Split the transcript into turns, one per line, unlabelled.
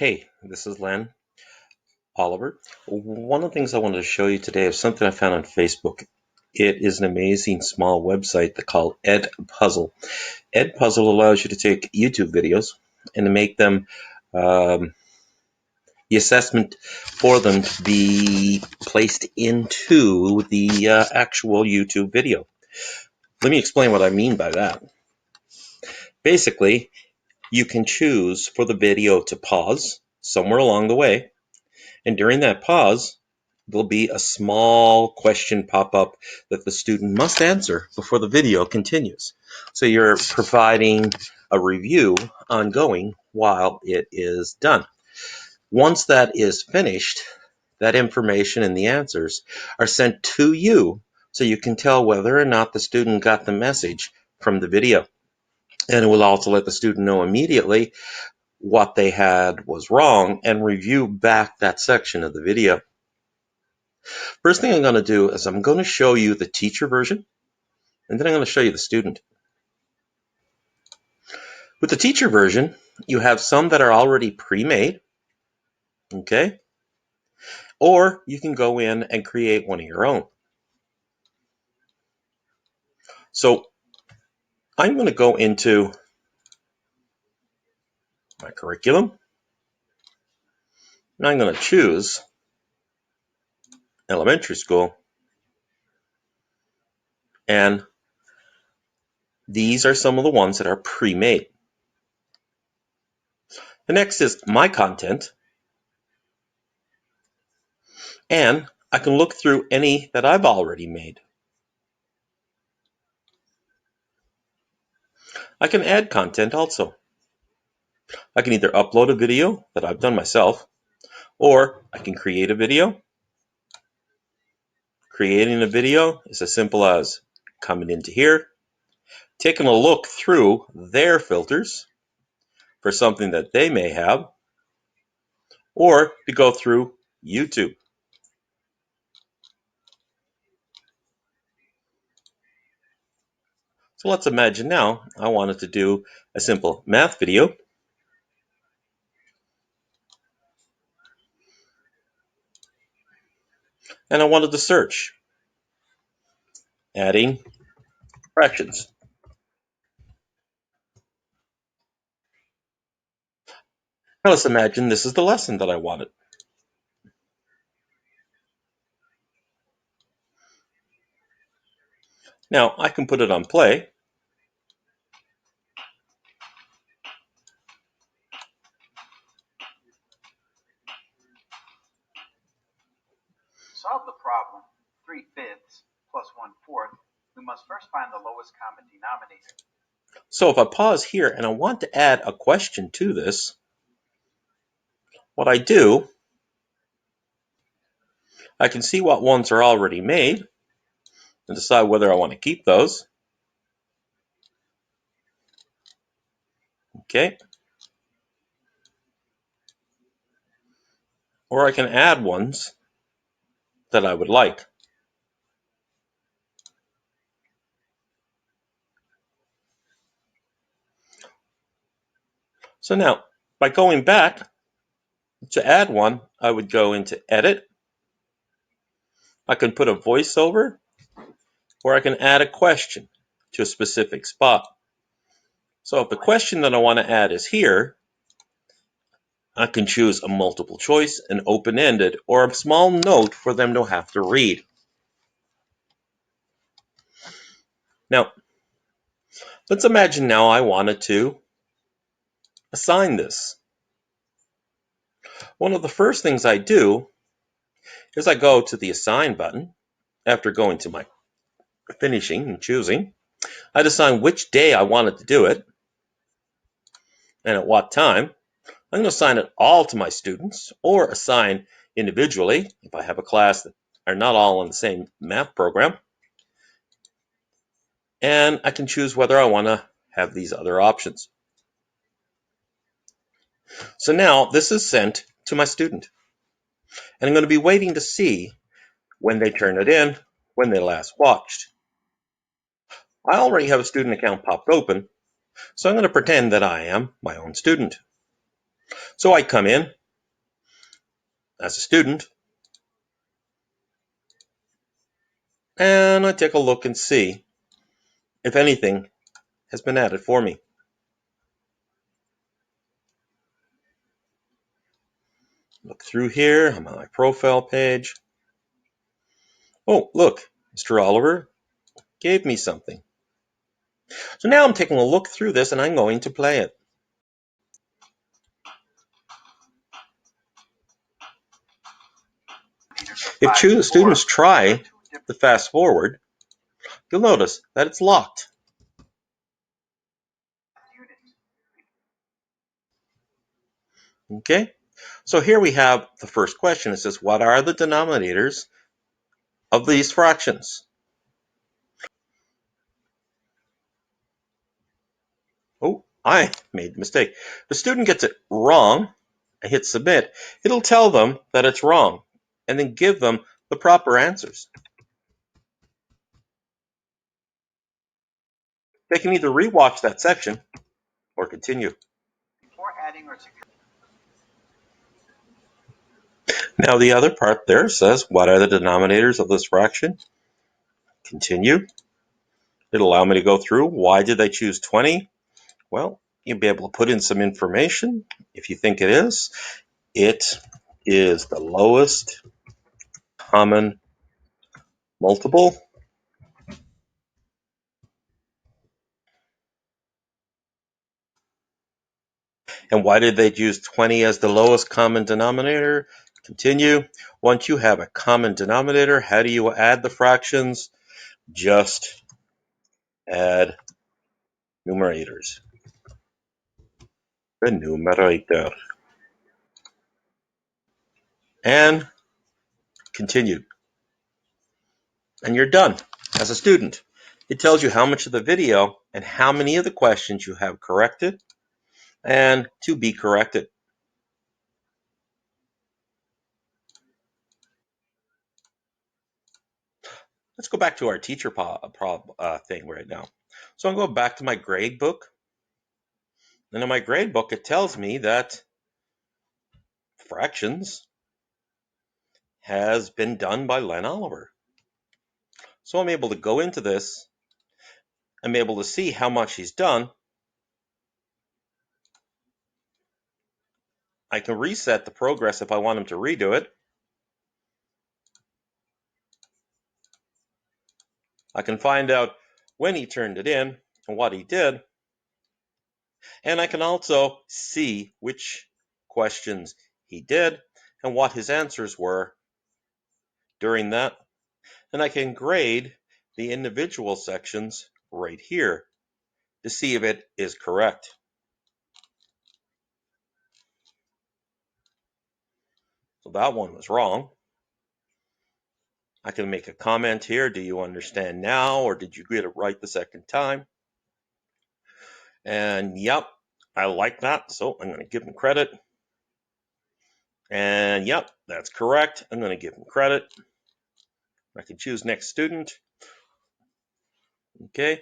Hey, this is Len Oliver. One of the things I wanted to show you today is something I found on Facebook. It is an amazing small website they call Edpuzzle. Edpuzzle allows you to take YouTube videos and to make them the assessment for them to be placed into the actual YouTube video. Let me explain what I mean by that. Basically, you can choose for the video to pause somewhere along the way, and during that pause, there'll be a small question pop up that the student must answer before the video continues. So you're providing a review ongoing while it is done. Once that is finished, that information and the answers are sent to you so you can tell whether or not the student got the message from the video. And it will also let the student know immediately what they had was wrong and review back that section of the video. First thing I'm going to do is I'm going to show you the teacher version, and then I'm going to show you the student. With the teacher version, you have some that are already pre-made, okay? Or you can go in and create one of your own. So I'm going to go into my curriculum, and I'm going to choose elementary school, and these are some of the ones that are pre-made. The next is my content, and I can look through any that I've already made. I can add content also. I can either upload a video that I've done myself, or I can create a video. Creating a video is as simple as coming into here, taking a look through their filters for something that they may have, or to go through YouTube. So let's imagine now I wanted to do a simple math video. And I wanted to search adding fractions. Now let's imagine this is the lesson that I wanted. Now I can put it on play.
Solve the problem 3/5 plus 1/4. We must first find the lowest common denominator.
So if I pause here and I want to add a question to this, what I do, I can see what ones are already made and decide whether I want to keep those. Okay. Or I can add ones that I would like. So now, by going back to add one, I would go into Edit. I can put a voiceover, or I can add a question to a specific spot. So if the question that I want to add is here, I can choose a multiple choice, an open-ended, or a small note for them to have to read. Now, let's imagine now I wanted to assign this. One of the first things I do is I go to the Assign button. After going to my finishing and choosing, I decide which day I wanted to do it and at what time. I'm going to assign it all to my students or assign individually if I have a class that are not all in the same math program. And I can choose whether I want to have these other options. So now this is sent to my student. And I'm going to be waiting to see when they turn it in, when they last watched. I already have a student account popped open, so I'm going to pretend that I am my own student. So I come in as a student and I take a look and see if anything has been added for me. Look through here, I'm on my profile page. Oh, look, Mr. Oliver gave me something. So now I'm taking a look through this and I'm going to play it. If students try the fast forward, you'll notice that it's locked. Okay, so here we have the first question. It says, what are the denominators of these fractions? Oh, I made the mistake. The student gets it wrong and hits submit. It'll tell them that it's wrong and then give them the proper answers. They can either rewatch that section or continue.
Before adding or subtracting.
Now the other part there says, what are the denominators of this fraction? Continue. It'll allow me to go through. Why did they choose 20? Well, you'll be able to put in some information if you think it is. It is the lowest common multiple. And why did they use 20 as the lowest common denominator? Continue. Once you have a common denominator, how do you add the fractions? Just add numerators. The numerator. And continue. And you're done as a student. It tells you how much of the video and how many of the questions you have corrected and to be corrected. Let's go back to our teacher thing right now. So I'm going back to my grade book. And in my grade book, it tells me that fractions has been done by Len Oliver. So I'm able to go into this. I'm able to see how much he's done. I can reset the progress if I want him to redo it. I can find out when he turned it in and what he did. And I can also see which questions he did and what his answers were during that. And I can grade the individual sections right here to see if it is correct. So that one was wrong. I can make a comment here. Do you understand now, or did you get it right the second time? And yep, I like that. So I'm going to give him credit. And yep, that's correct. I'm going to give him credit. I can choose next student. Okay,